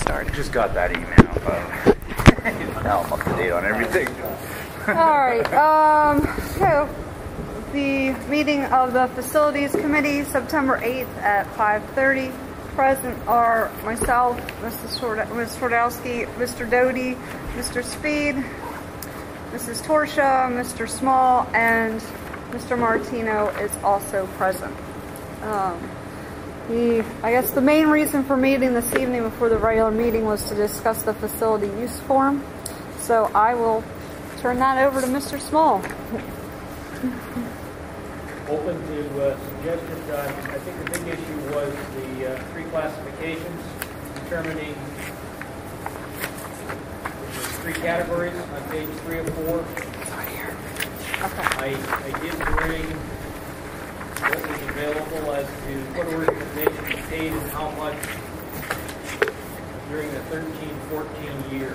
started. Just got that email. Now I'm up to date on everything. All right. So the meeting of the Facilities Committee, September 8th at 5:30. Present are myself, Ms. Twardowski, Mr. Doty, Mr. Speed, Mrs. Torsha, Mr. Small, and Mr. Martino is also present. I guess the main reason for meeting this evening before the regular meeting was to discuss the facility use form. So I will turn that over to Mr. Small. Open to suggestions. I think the big issue was the three classifications, determining three categories on page 3 of 4. I did bring what was available as to what organizations paid and how much during the 13-14 year.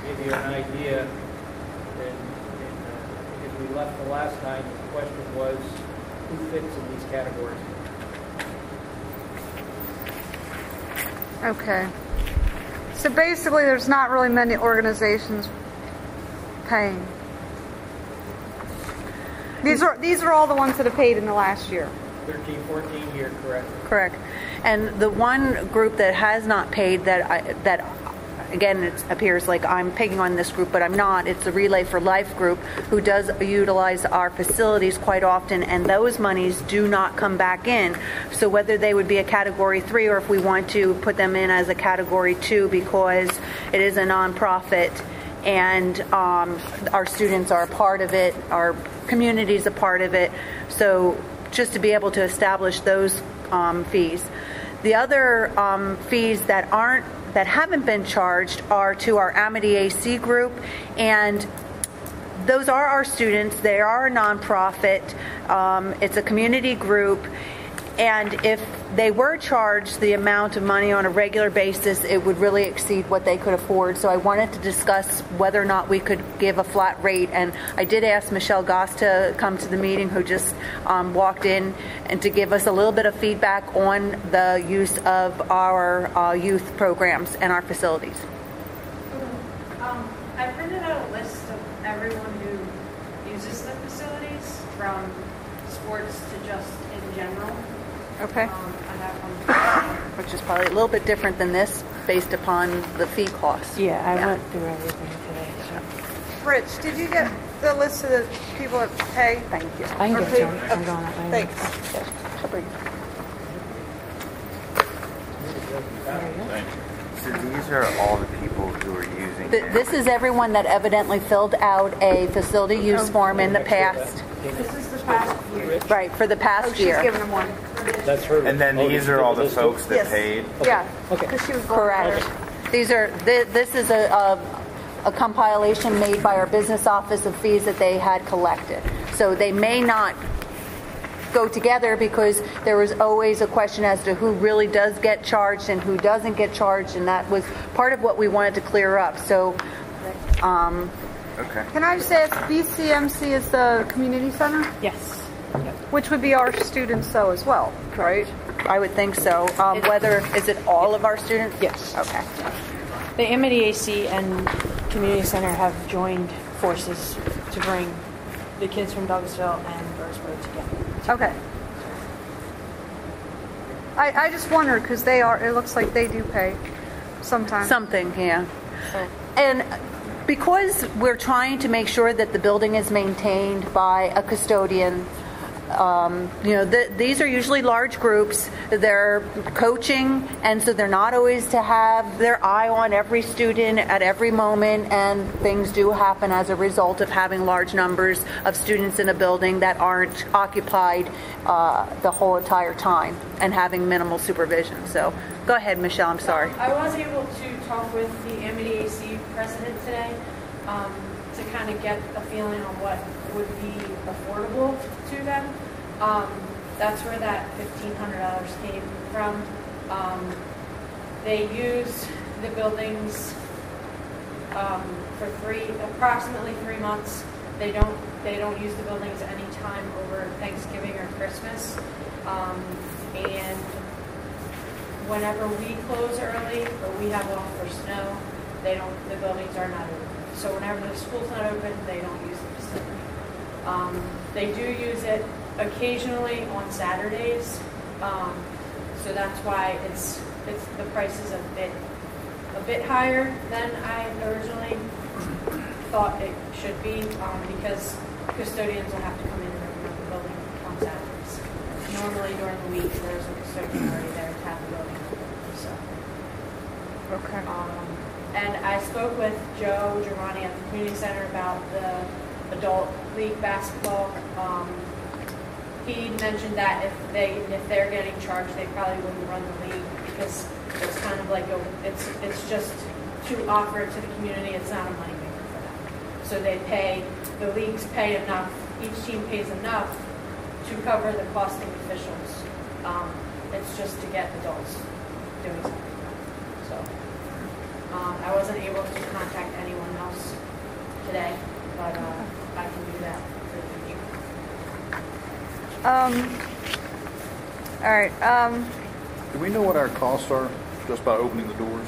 Give you an idea. And as we left the last time, the question was who fits in these categories. Okay. So basically there's not really many organizations paying. These are all the ones that have paid in the last year. 13-14 year, correct? Correct. And the one group that has not paid that again, it appears like I'm picking on this group, but I'm not. It's the Relay for Life group, who does utilize our facilities quite often, and those monies do not come back in. So whether they would be a Category 3 or if we want to put them in as a Category 2 because it is a nonprofit and our students are a part of it, our community is a part of it. So just to be able to establish those fees. The other fees that haven't been charged are to our Amity AC group, and those are our students. They are a nonprofit. It's a community group, and if they were charged the amount of money on a regular basis, it would really exceed what they could afford. So I wanted to discuss whether or not we could give a flat rate, and I did ask Michelle Goss to come to the meeting, who just walked in, and to give us a little bit of feedback on the use of our youth programs and our facilities. I printed out a list of everyone who uses the facilities, from sports to just in general. Okay. I have one. Which is probably a little bit different than this, based upon the fee cost. Yeah, I went through everything today. So. Rich, did you get the list of the people that pay? Thank you. I can Or get pay? to them. I'm going that way. Thanks. So these are all the people who are using it. This is everyone that evidently filled out a facility use form in the past. This is the past year. Right, for the past She's year. giving them one. That's her. And then these are all the folks that Yes. paid. Yeah. Okay. Because she was going Correct. there. These are, this is a compilation made by our business office of fees that they had collected. So they may not go together because there was always a question as to who really does get charged and who doesn't get charged, and that was part of what we wanted to clear up. So, Okay. Can I just ask, BCMC is the community center, Yes. which would be our students though as well, right? I would think so. Whether, is it all of our students? Yes. Okay. The Amity AC and Community Center have joined forces to bring the kids from Douglasville and Burrsburg together. Okay. I just wondered because they are, it looks like they do pay sometimes. Something, yeah. And because we're trying to make sure that the building is maintained by a custodian, these are usually large groups. They're coaching, and so they're not always to have their eye on every student at every moment, and things do happen as a result of having large numbers of students in a building that aren't occupied the whole entire time and having minimal supervision. So go ahead, Michelle, I'm sorry. I was able to talk with the Amity AC president today to kind of get a feeling on what would be affordable to them. That's where that $1,500 came from. They use the buildings for approximately 3 months. They don't use the buildings any time over Thanksgiving or Christmas. And whenever we close early or we we have off for snow, the buildings are not open. So whenever the school's not open, they don't use the facility. They do use it occasionally on Saturdays, so that's why the price is a bit higher than I originally thought it should be, because custodians will have to come in and open up the building on Saturdays. Normally during the week, there's a custodian already there to have the building open. So. Okay. And I spoke with Joe Giovanni at the community center about the adult league basketball. He mentioned that if they're getting charged, they probably wouldn't run the league because it's kind of like it's just to offer it to the community. It's not a moneymaker for them. So the leagues pay enough. Each team pays enough to cover the costing officials. It's just to get adults doing something. So I wasn't able to contact anyone else today, but I can do that for the future. All right. Do we know what our costs are just by opening the doors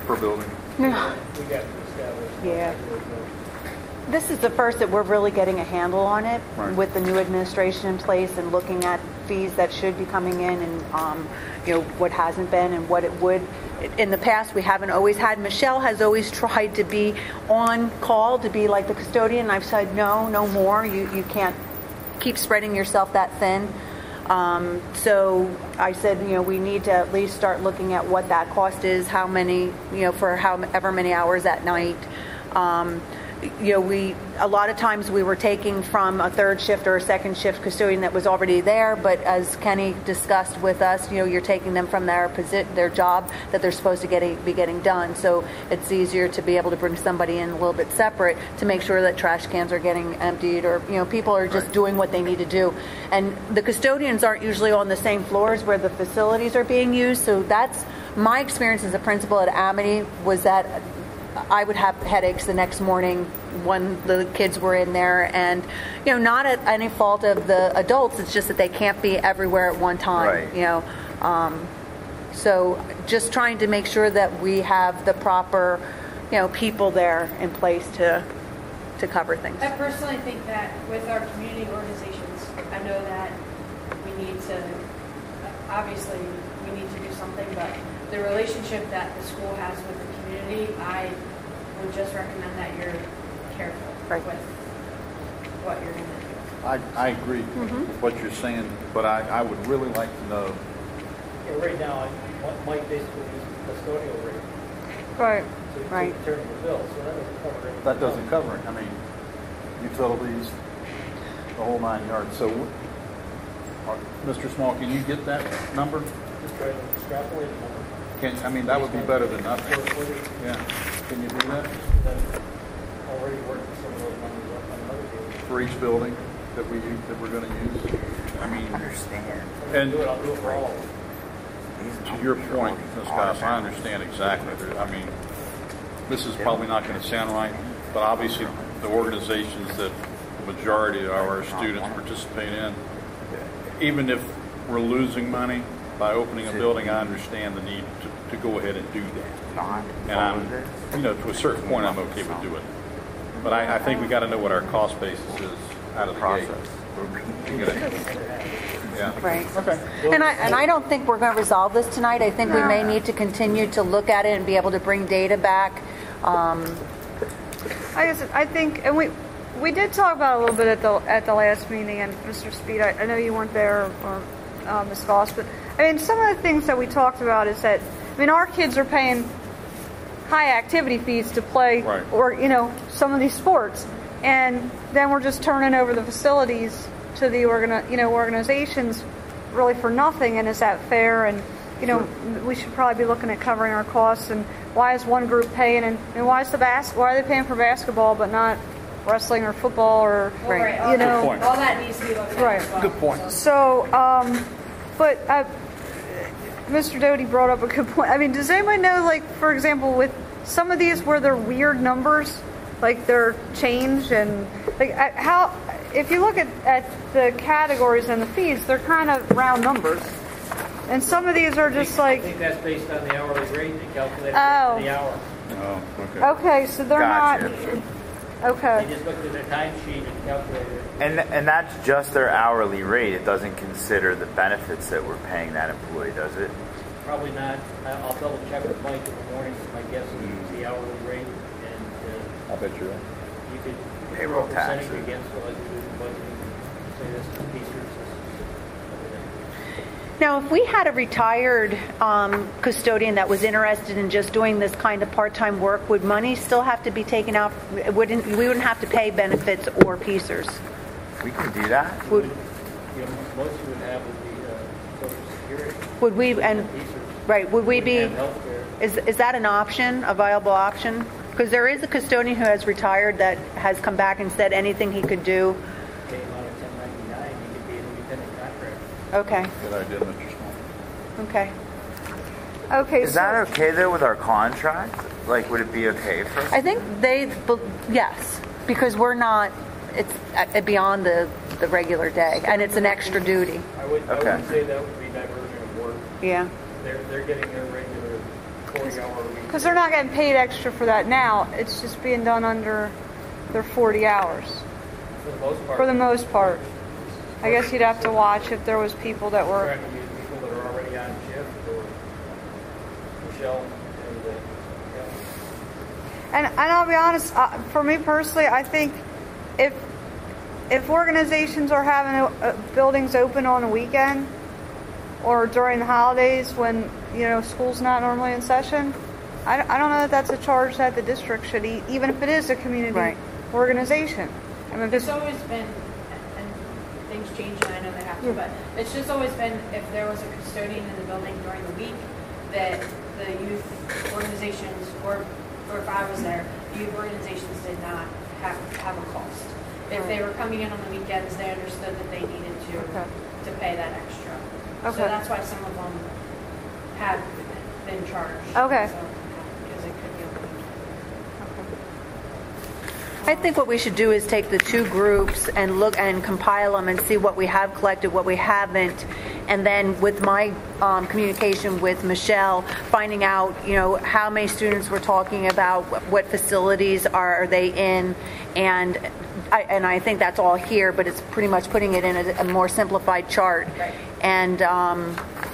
per building? We got to establish. Yeah. This is the first that we're really getting a handle on it, Right. with the new administration in place and looking at fees that should be coming in and what hasn't been and what it would. In the past, we haven't always had. Michelle has always tried to be on call, to be like the custodian. I've said no more. You can't keep spreading yourself that thin. So I said, we need to at least start looking at what that cost is, how many, for however many hours at night. A lot of times we were taking from a third shift or a second shift custodian that was already there, but as Kenny discussed with us, you're taking them from their job that they're supposed to be getting done. So it's easier to be able to bring somebody in a little bit separate to make sure that trash cans are getting emptied, or people are just doing what they need to do. And the custodians aren't usually on the same floors where the facilities are being used. So that's my experience as a principal at Amity, was that I would have headaches the next morning when the kids were in there, and not at any fault of the adults. It's just that they can't be everywhere at one time. Right. So just trying to make sure that we have the proper people there in place to cover things. I personally think that with our community organizations, I know that obviously we need to do something, but the relationship that the school has with the community, I would just recommend that you're careful with what you're going to do. I agree with what you're saying, but I would really like to know. Yeah, right now, Mike basically uses custodial rate. Right. So Right. you turn the bill, so that doesn't cover it. That doesn't cover it. I mean, utilities, the whole 9 yards. So, Mr. Small, can you get that number? Just try to extrapolate the number. That would be better than nothing. Square footage, Yeah. Can you do that then already working some of those numbers up on another day. for each building that we're going to use? I understand. And I'll do it for all. to your point, Ms. Goss, I understand exactly. This is probably not going to sound right, but obviously the organizations that the majority of our students participate in, even if we're losing money by opening a building, I understand the need to go ahead and do that. And to a certain point, I'm okay with doing it. But I think we got to know what our cost basis is out of the gate. Yeah. Right. Okay. And I don't think we're going to resolve this tonight. I think we may need to continue to look at it and be able to bring data back. I think, and we did talk about it a little bit at the last meeting, and Mr. Speed, I know you weren't there, or Ms. Goss, but some of the things that we talked about is that our kids are paying high activity fees to play, right, or some of these sports, and then we're just turning over the facilities to the organizations really for nothing. And is that fair? And we should probably be looking at covering our costs. And why is one group paying, and why is why are they paying for basketball but not wrestling or football or All that needs to be looked at. Right. As well. Good point. So, but Mr. Doty brought up a good point. Does anybody know, for example, with some of these where they're weird numbers, they're changed, and how, if you look at the categories and the fees, they're kind of round numbers. And some of these are just I like, think that's based on the hourly rate, they calculate it Oh. for the hour. Oh, okay. okay, so they're Gotcha. not, They okay. just looked at their timesheet and calculated it. And that's just their hourly rate. It doesn't consider the benefits that we're paying that employee, does it? Probably not. I'll double check with Mike in the morning. My guess is the hourly rate, and I bet you're right. you could Payroll throw a percentage taxes. against it, like we do the budgeting. Say this is Pacers, this is everything. Now, if we had a retired custodian that was interested in just doing this kind of part-time work, would money still have to be taken out? We wouldn't have to pay benefits or PCERS. We can do that. Would, You know, most you would have would be Social Security. would we, and, Pacers. right, would we be, Have healthcare. is that an option, a viable option? Because there is a custodian who has retired that has come back and said anything he could do. Pay him on a 1099, he could be an independent contractor. Okay, Good idea, Mr. Small. okay. Okay, Is so, that okay though with our contract? Like, would it be okay for us? I think yes, because we're not, it's beyond the regular day, and it's an extra duty. I would Okay. say that would be diversion of work. Yeah. They're getting their regular 40-hour week. because they're not getting paid extra for that now, it's just being done under their 40 hours, For the most part. for the most part. I guess you'd have to watch if there was people that were, Trying to use people that are already on shift, or Michelle, and yeah. and I'll be honest, for me personally, I think if organizations are having buildings open on a weekend or during the holidays when, you know, school's not normally in session, I don't know that that's a charge that the district should eat, even if it is a community Right. organization. I mean, It's always been, and things change, and I know they have to, but it's just always been, if there was a custodian in the building during the week, that the youth organizations, or if I was there, youth organizations did not have a cost. If they were coming in on the weekends, they understood that they needed to pay that extra. Okay. So that's why some of them have been charged. Okay. So, because it could be a week. I think what we should do is take the two groups and look and compile them and see what we have collected, what we haven't, and then with my communication with Michelle, finding out, you know, how many students we're talking about, what facilities are they in, and I think that's all here, but it's pretty much putting it in a more simplified chart, Right. and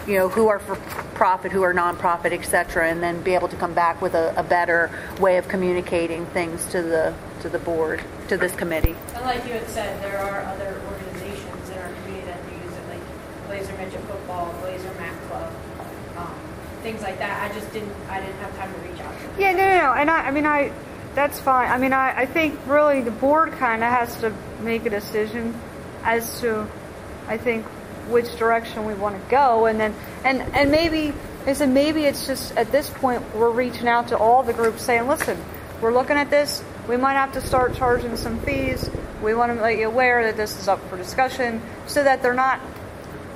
you know, who are for profit, who are nonprofit, et cetera, and then be able to come back with a better way of communicating things to the board, to this committee. And like you had said, there are other organizations in our community that use it, like Blazer Midget Football, Blazer Mac Club, things like that. I didn't have time to reach out to them. yeah, no, and I mean, that's fine. I mean, I think really the board kind of has to make a decision as to, I think, which direction we want to go, and then and maybe it's just at this point we're reaching out to all the groups saying, listen, we're looking at this. We might have to start charging some fees. We want to make you aware that this is up for discussion, so that they're not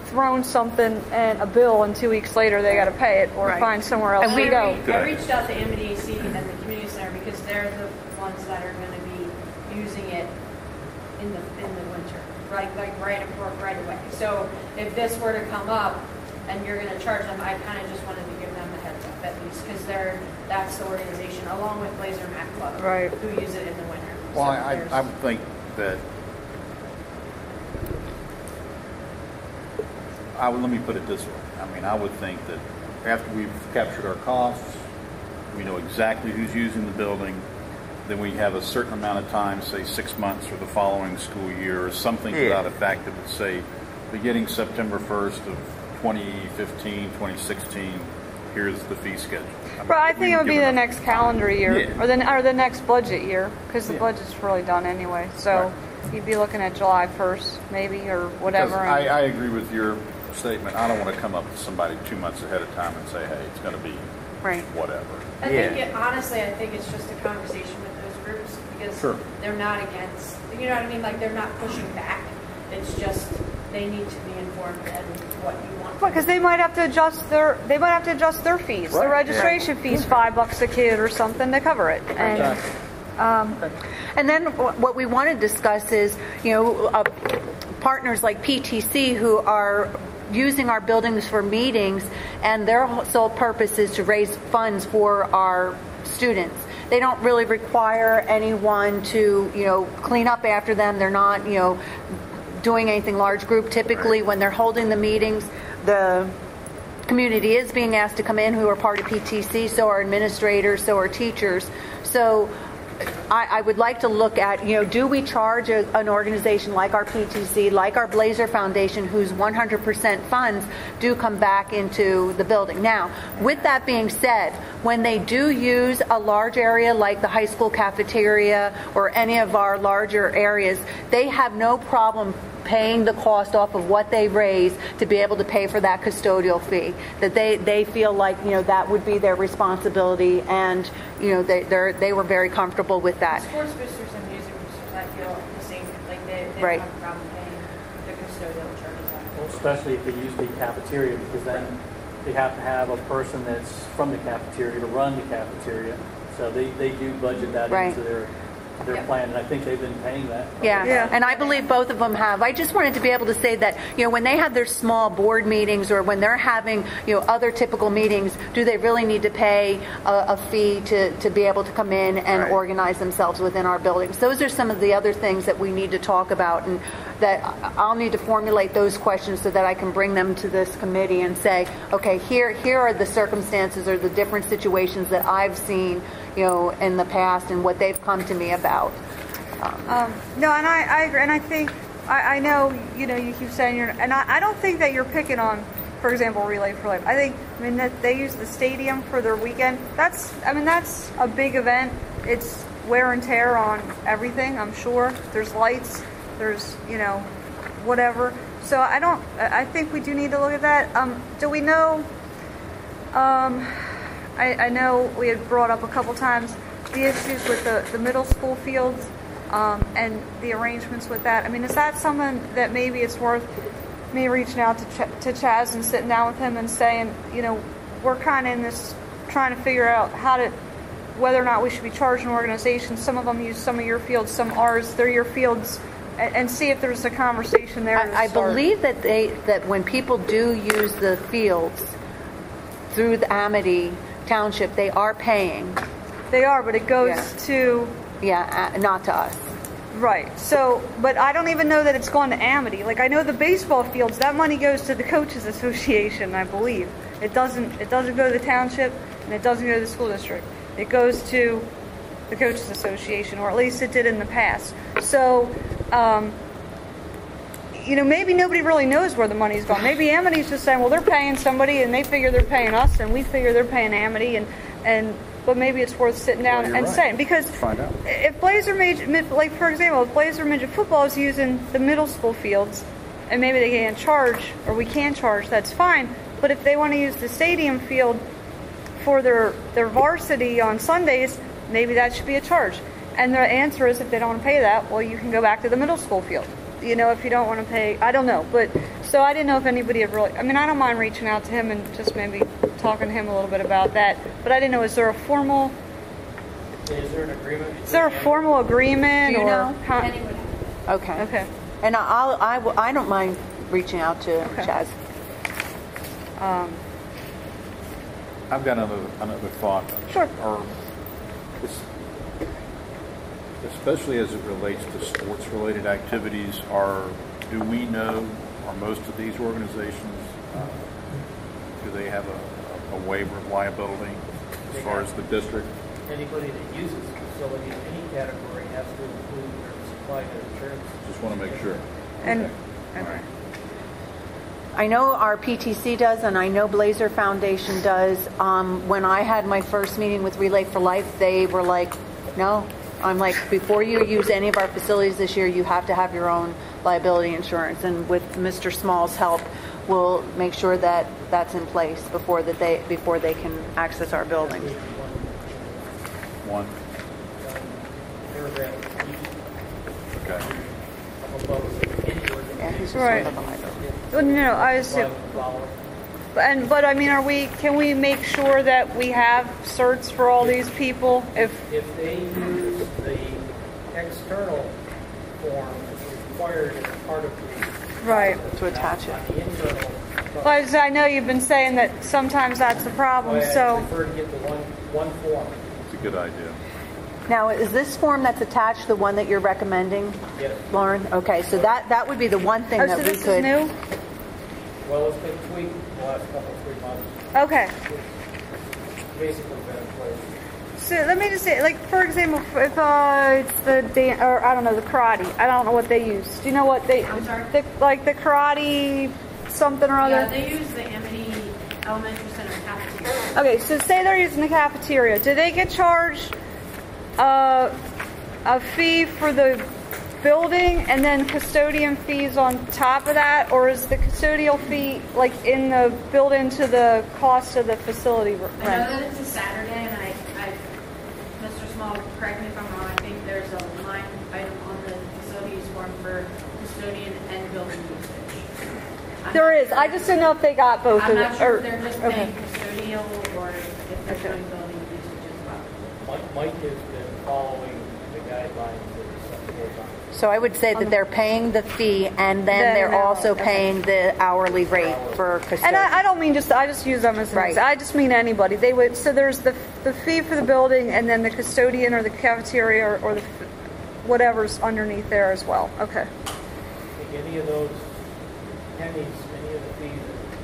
thrown something and a bill, and 2 weeks later they got to pay it or Right. find somewhere else And to we go. I reached out to Amity AC and the community center because they're the ones that are going to be using it in the winter, right? Like right away. So if this were to come up and you're going to charge them, I kind of just wanted to give them the heads up at least, because that's the organization along with Blazer Mac Club, Right. who use it in the winter. Well, So I there's- would think that, let me put it this way. I mean, I would think that after we've captured our costs, we know exactly who's using the building, then we have a certain amount of time, say 6 months for the following school year, or something to that effect that would say, beginning September 1st of 2015, 2016, here's the fee schedule. Right, I think it would be We've the given next calendar year, Yeah. or the next budget year, because the Yeah. budget's really done anyway. So you'd be looking at July 1st, maybe, or whatever. Because and- I agree with your statement. I don't want to come up with somebody 2 months ahead of time and say, hey, it's going to be Right. whatever. Honestly, I think it's just a conversation with those groups, because Sure. they're not against, you know what I mean? Like, they're not pushing back. It's just, they need to be informed and what you want. Because they might have to adjust their fees. The Right. registration fee's $5 a kid or something to cover it. And And then what we want to discuss is, you know, partners like PTC who are using our buildings for meetings, and their sole purpose is to raise funds for our students. They don't really require anyone to, clean up after them. They're not, doing anything large group. Typically, when they're holding the meetings, the community is being asked to come in who are part of PTC, so are administrators, so are teachers. So I would like to look at, do we charge an organization like our PTC, like our Blazer Foundation, whose 100% funds do come back into the building. Now, with that being said, when they do use a large area like the high school cafeteria or any of our larger areas, they have no problem paying the cost off of what they raise to be able to pay for that custodial fee. That they feel like that would be their responsibility, and they were very comfortable with that. Sports boosters and music boosters, I feel the same. Like they Right. don't have a problem paying the custodial charges. Well, especially if they use the cafeteria, because then they have to have a person that's from the cafeteria to run the cafeteria. So they do budget that Right. into their plan, and I think they've been paying that. Yeah, and I believe both of them have. I just wanted to be able to say that, when they have their small board meetings or when they're having, other typical meetings, do they really need to pay a fee to be able to come in and Right. organize themselves within our buildings? Those are some of the other things that we need to talk about, and that I'll need to formulate those questions so that I can bring them to this committee and say, okay, here are the circumstances or the different situations that I've seen, in the past and what they've come to me about. No, and I agree, and I think I know you keep saying and I don't think that you're picking on, for example, Relay for Life. I mean that they use the stadium for their weekend. That's a big event. It's wear and tear on everything. I'm sure there's lights, there's whatever. So I think we do need to look at that. Do we know? I know we had brought up a couple times the issues with the middle school fields and the arrangements with that. I mean, is that something that maybe it's worth me reaching out to Chaz and sitting down with him and saying, we're kind of in this trying to figure out whether or not we should be charging organizations. Some of them use some of your fields, some ours. They're your fields, and see if there's a conversation there. I believe that when people do use the fields through the Amity Township, they are paying. They are, but it goes to... Yeah, not to us. Right. So, but I don't even know that it's gone to Amity. Like, I know the baseball fields, that money goes to the Coaches Association, I believe. It doesn't go to the township, and it doesn't go to the school district. It goes to the Coaches Association, or at least it did in the past. So, maybe nobody really knows where the money's gone. Maybe Amity's just saying, well, they're paying somebody, and they figure they're paying us, and we figure they're paying Amity, but maybe it's worth sitting down and saying, because if Blazer like for example, if Blazer Midget Football is using the middle school fields, and maybe they can't charge, or we can charge, that's fine. But if they want to use the stadium field for their varsity on Sundays, maybe that should be a charge. And the answer is, if they don't want to pay that, well, you can go back to the middle school field. If you don't want to pay, I don't know. But so I didn't know if anybody had really. I mean, I don't mind reaching out to him and just maybe talking to him a little bit about that. But I didn't know. Is there a formal? Is there an agreement? Is there a formal agreement? Do you know? Okay. Okay. And I don't mind reaching out to Chaz. I've got another thought. Sure. Especially as it relates to sports-related activities, do we know, are most of these organizations, do they have a waiver of liability as far as the district? Anybody that uses the facility in any category has to include or supply their insurance. Just want to make sure. And Okay. I know our PTC does, and I know Blazer Foundation does. When I had my first meeting with Relay for Life, they were like, no. I'm like, before you use any of our facilities this year, you have to have your own liability insurance. And with Mr. Small's help, we'll make sure that that's in place before they can access our buildings. One. Paragraph Okay. above any organization. Yeah, he's Right. just liability. well, no, I assume. But I mean, can we make sure that we have certs for all these people? If they use the external form that's required as part of the right. To attach it. on the internal I know you've been saying that sometimes that's the problem, so. I prefer to get the one form. It's a good idea. Now, is this form that's attached the one that you're recommending, Yes. Lauren? Okay, so that would be the one thing Oh, that so we this could. is new? Well, it's been tweaked the last couple, 3 months. Okay. It's basically been in place. So let me just say, like, for example, if it's the or I don't know, the karate. I don't know what they use. Do you know what they? I'm sorry? Like the karate something or other. Yeah, they use the Amity Elementary Center cafeteria. Okay, so say they're using the cafeteria. Do they get charged a fee for the building and then custodian fees on top of that, or is the custodial fee like in the built into the cost of the facility I know rent? that it's a Saturday, and Mr. Small, correct me if I'm wrong, I think there's a line item on the facilities form for custodian and building usage. There is. I just didn't know if they got both I'm of not it. sure Or, if they're just okay. paying custodial or if they're doing building usage as well. Mike has been following the guidelines that the set forth on. So I would say that they're paying the fee and then Then they're they're- also okay. paying the hourly rate for And custodian. I don't mean just, I just use them as an Right. example. I just mean anybody. They would, so there's the fee for the building and then the custodian or the cafeteria or the whatever's underneath there as well. Okay. I think any of those pennies, any of the fees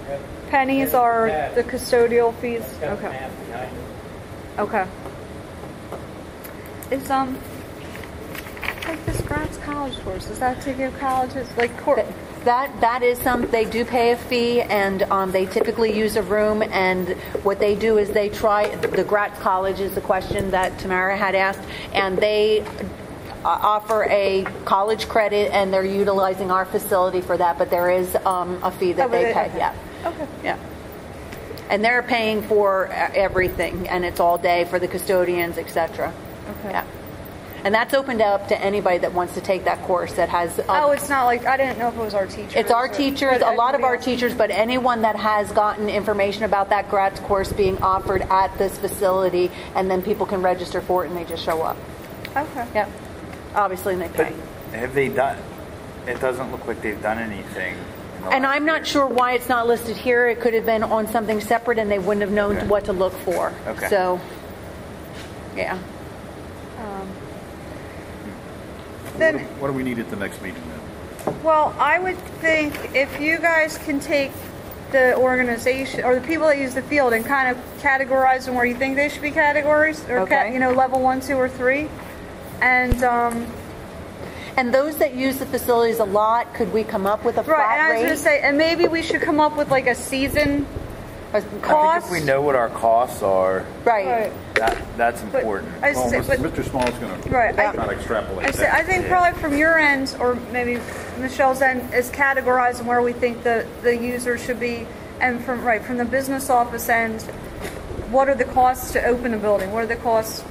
that have. Pennies are the custodial fees. That's got Okay. math behind it. Okay. Is like this Gratz College course, is that to give colleges like That is they do pay a fee, and they typically use a room, and what they do is they try, the Gratz College is the question that Tamara had asked, and they offer a college credit, and they're utilizing our facility for that, but there is a fee that they pay, yeah. Okay. Yeah. And they're paying for everything, and it's all day for the custodians, etc. Okay. Yeah. And that's opened up to anybody that wants to take that course that has. Oh, it's not like, I didn't know if it was our teachers. It's our teachers, a lot of our everybody else. teachers, but anyone that has gotten information about that Gratz course being offered at this facility, and then people can register for it and they just show up. Okay. Yep. Obviously, they But pay. have they done? It doesn't look like they've done anything. in the And last I'm not year. sure why it's not listed here. It could have been on something separate and they wouldn't have known Okay. what to look for. Okay. So, yeah. Then, What do we need at the next meeting then? well, I would think if you guys can take the organization or the people that use the field and kind of categorize them where you think they should be categories, or Okay. level 1, 2, or 3, and And those that use the facilities a lot, could we come up with a flat right. And I was rate? going to say, and maybe we should come up with like a season I think cost. if we know what our costs are, Right. that's But important. I Well, say, but Mr. Small's going to Right, try to extrapolate that. I think probably from your end, or maybe Michelle's end, is categorizing where we think the user should be, and from the business office end, what are the costs to open a building? What are the costs,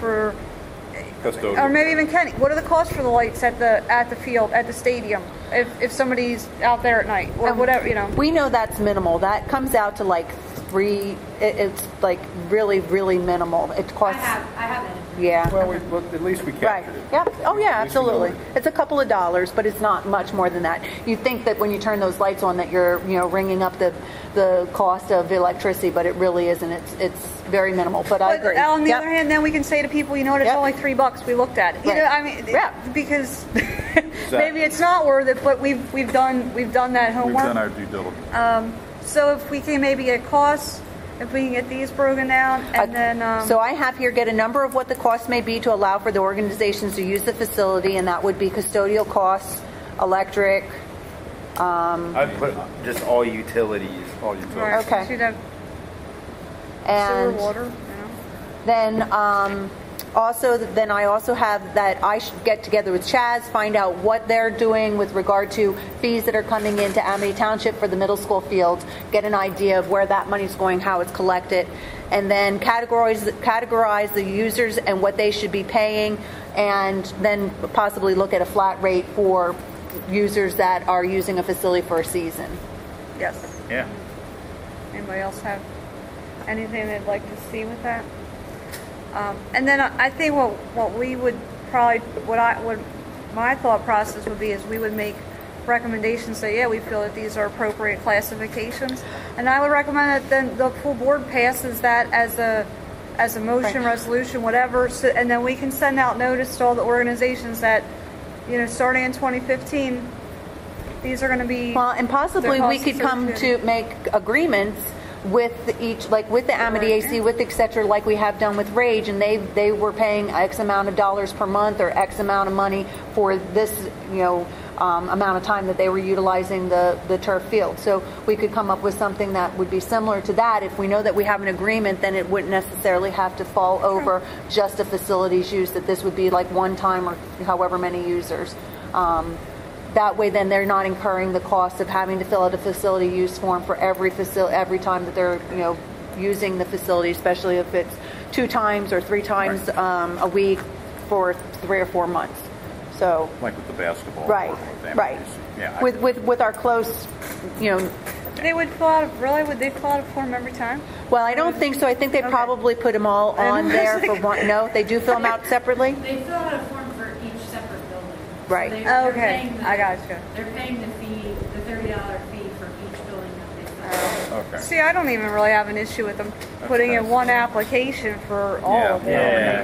for, Custodial. or maybe even Kenny? What are the costs for the lights at the field, at the stadium, if somebody's out there at night or whatever, We know that's minimal. That comes out to like it's like really, really minimal. It I costs. have it. Yeah. Well, at least we Right. captured it. Yep. Oh, yeah, At least we know absolutely. it. It's a couple of dollars, but it's not much more than that. You think that when you turn those lights on that you're, ringing up the cost of electricity, but it really isn't. It's very minimal. But I But agree. on the Yep. other hand, then we can say to people, it's Yep. only $3. We looked at it. Right. Yeah. Because maybe it's not worth it, but we've done that We've homework. done our due diligence. So if we can maybe get costs, if we can get these broken down, and then So I have here get a number of what the cost may be to allow for the organizations to use the facility, and that would be custodial costs, electric. I'd put just all utilities. All utilities. right, Okay. should have sewer, And water. then then I also have that I should get together with Chaz, find out what they're doing with regard to fees that are coming into Amity Township for the middle school field, get an idea of where that money's going, how it's collected, and then categorize the users and what they should be paying, and then possibly look at a flat rate for users that are using a facility for a season. Yes. Yeah. Anybody else have anything they'd like to see with that? And then I think what we would probably, what my thought process would be is we would make recommendations, say, yeah, we feel that these are appropriate classifications. And I would recommend that then the full board passes that as a motion, Right. resolution, whatever, so, and then we can send out notice to all the organizations that, starting in 2015, these are going to be. Well, and possibly their we costs could come to associated. make agreements with each, like with the Amity AC, with et cetera, like we have done with Rage, and they were paying X amount of dollars per month or X amount of money for this, amount of time that they were utilizing the turf field. So we could come up with something that would be similar to that. If we know that we have an agreement, then it wouldn't necessarily have to fall over just a facilities use, that this would be like one time or however many users. That way, then they're not incurring the cost of having to fill out a facility use form for every time that they're using the facility, especially if it's 2 times or 3 times a week for 3 or 4 months. So Like with the basketball. right, working with them. right. Yeah. With our close, They would fill out. Really, would they fill out a form every time? well, I don't think so. I think they Okay. probably put them all on there for like- one. No, they do fill them out separately. They fill out a form for each separate building. Right. So they're Okay, paying the- I gotcha. They're paying the fee, the $30 fee for each building that they fill out. Okay. See, I don't even really have an issue with them putting in one application for all Yeah. of them.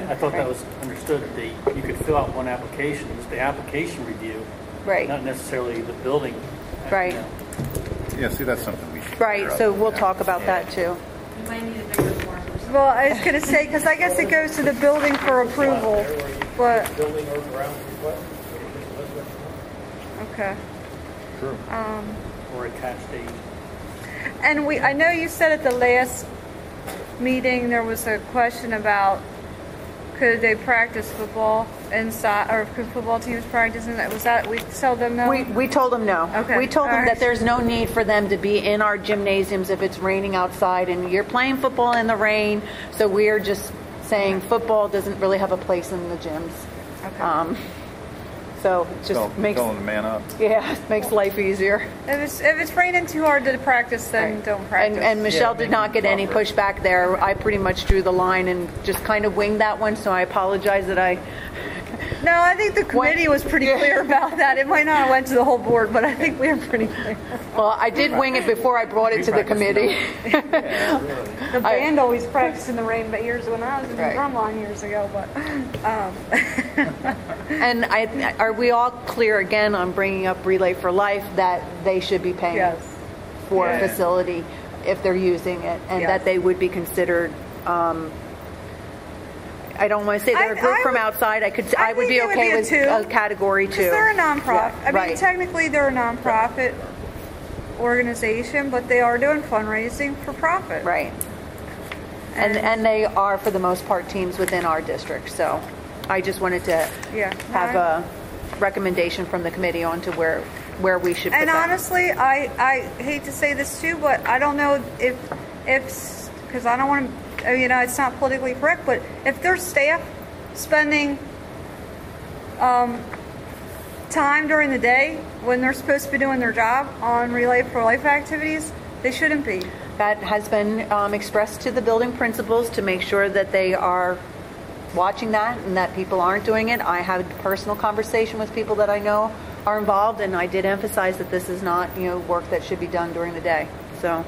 Yeah. I thought that was understood, that you could fill out one application, it's the application review, Right. not necessarily the building. Right. Yeah, see, that's something we should. Right. figure So out. we'll Yeah. talk about that too. You might need a bigger form or something. Well, I was going to say, because I guess it goes to the building for approval, but, Building or grounds request. okay. True. Or attached aid. And I know you said at the last meeting, there was a question about could they practice football inside, or could football teams practice inside? Was that, we tell them no? We told them no. Okay, We told them all that right. there's no need for them to be in our gymnasiums if it's raining outside and you're playing football in the rain. So we're just saying football doesn't really have a place in the gyms. Okay. So it just makes Tell them to man up. makes life easier. If it's raining too hard to practice, then Right. don't practice. And Michelle Yeah, did not get any buffer. pushback there. I pretty much drew the line and just kind of winged that one. So I apologize that I. No, I think the committee was pretty clear about that. It might not have went to the whole board, but I think we were pretty clear. Well, I did wing it before I brought it to the committee. The band always practiced in the rain, but years when I was in the Right. drum line years ago. But And are we all clear again on bringing up Relay for Life that they should be paying yes, for Yeah. a facility if they're using it, and Yes. that they would be considered? I don't want to say they're a group I from would- outside. I I would think be it would okay be a with two, a category 2. because they're a nonprofit. Yeah, I mean, right. technically they're a nonprofit organization, but they are doing fundraising for profit. Right. And they are, for the most part, teams within our district. So I just wanted to Yeah. have a recommendation from the committee on to where we should put And that. honestly, I hate to say this too, but I don't know if because I don't want to, it's not politically correct, but if their staff spending time during the day when they're supposed to be doing their job on Relay for Life activities, they shouldn't be. That has been expressed to the building principals to make sure that they are watching that and that people aren't doing it. I had a personal conversation with people that I know are involved, and I did emphasize that this is not, work that should be done during the day. So,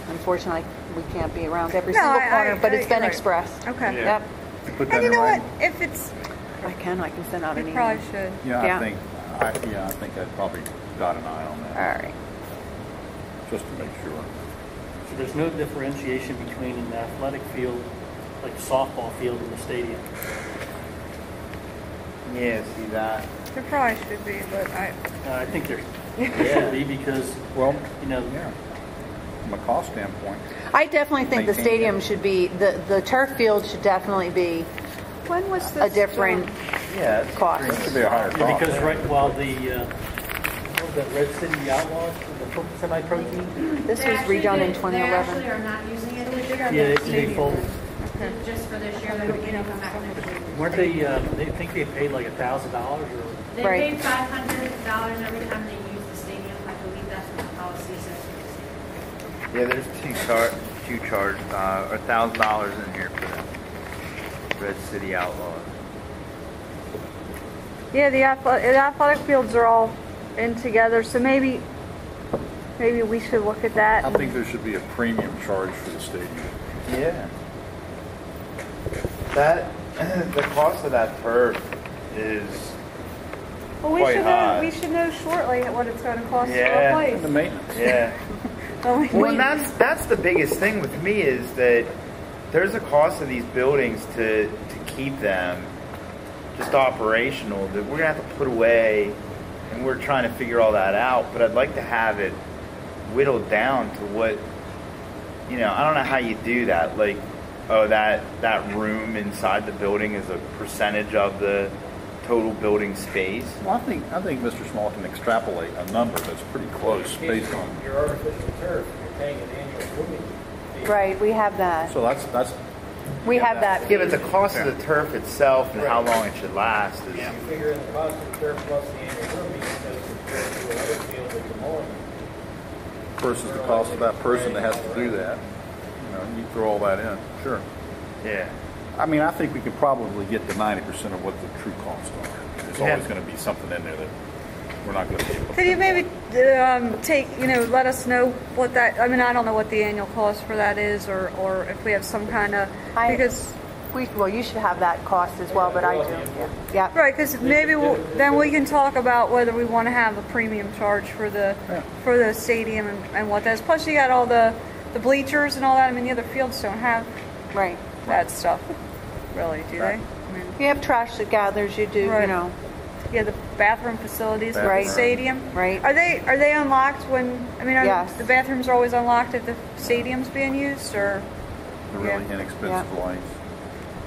unfortunately, we can't be around every single corner, but it's been you're right. expressed. Okay. Yep, Put that And you in know what? writing. If it's, I can send out an you email. probably should. Yeah, Yeah. I think I'd probably dot an I on All that, right. just to make sure. So there's no differentiation between an athletic field, like a softball field in the stadium. Yeah, see that? There probably should be, but I think there should be because, Well, yeah. from a cost standpoint, I definitely think the Maintain stadium it. should be, the turf field should definitely be when was this a different Yeah. it's cost. it should be a higher Yeah, cost. because while the what was that Red City Outlaws, the semi-pro team, This They was actually redone in did- They actually 2011. are not using it this year. yeah, they folded. Just for this year, they're going to come back next year. Weren't they think they paid like $1,000 or? They Right. pay $500 every time they use the stadium. I believe that's what the policy says for the stadium. Yeah, there's two charge, or $1,000 in here for the Red City Outlaws. Yeah, the athletic fields are all in together. So maybe we should look at that. I think there should be a premium charge for the stadium. Yeah. That the cost of that turf is Well, we quite should high. know. We should know shortly what it's going to cost Yeah. to And replace. the maintenance. yeah. Well, and that's the biggest thing with me is that there's a cost of these buildings to keep them just operational that we're gonna have to put away, and we're trying to figure all that out. But I'd like to have it whittled down to what, you know. I don't know how you do that. Like, oh, that room inside the building is a percentage of the total building space. Well, I think Mr. Small can extrapolate a number that's pretty close based on. Your artificial turf, you're paying an annual grooming fee. Right, we have that. So that's We have that. Yeah, but the cost of the turf itself and how long it should last is. You figure in the cost of the turf plus the annual grooming, because compared to another field at the mowing. versus the cost of that person that has to do that. You know, you throw all that in. Sure. Yeah. I mean, I think we could probably get to 90% of what the true costs are. There's always going to be something in there that we're not going to be able to. Could you maybe let us know what that, I mean, I don't know what the annual cost for that is, or if we have some kind of, because. Well, you should have that cost as well, but I do. Yeah. Right, because maybe then we can talk about whether we want to have a premium charge for the stadium and what that is. Plus, you got all the bleachers and all that. I mean, the other fields don't have that stuff, really, do they? I mean, You have trash that gathers, you do, Right. you know. yeah, the bathroom facilities for Right. the stadium. Right. Are they unlocked when? I mean, Yes. the bathrooms are always unlocked if the stadium's being used, or? The really inexpensive Yeah. lights.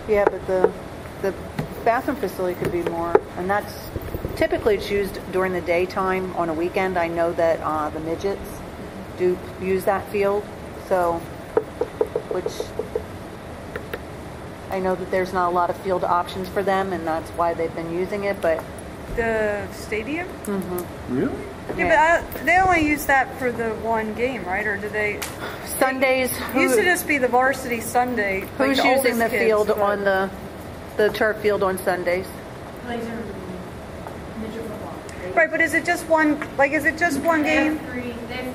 Yeah, but the bathroom facility could be more, and that's typically it's used during the daytime on a weekend. I know that the midgets do use that field, so which I know that there's not a lot of field options for them, and that's why they've been using it. But The stadium? Really? Yeah, but they only use that for the one game, right? Or do they? Sundays, Used to just be the varsity Sunday. like who's the using oldest the kids, field but- on the turf field on Sundays? Plays are midget football. Right, but is it just one? Like, is it just one They game? have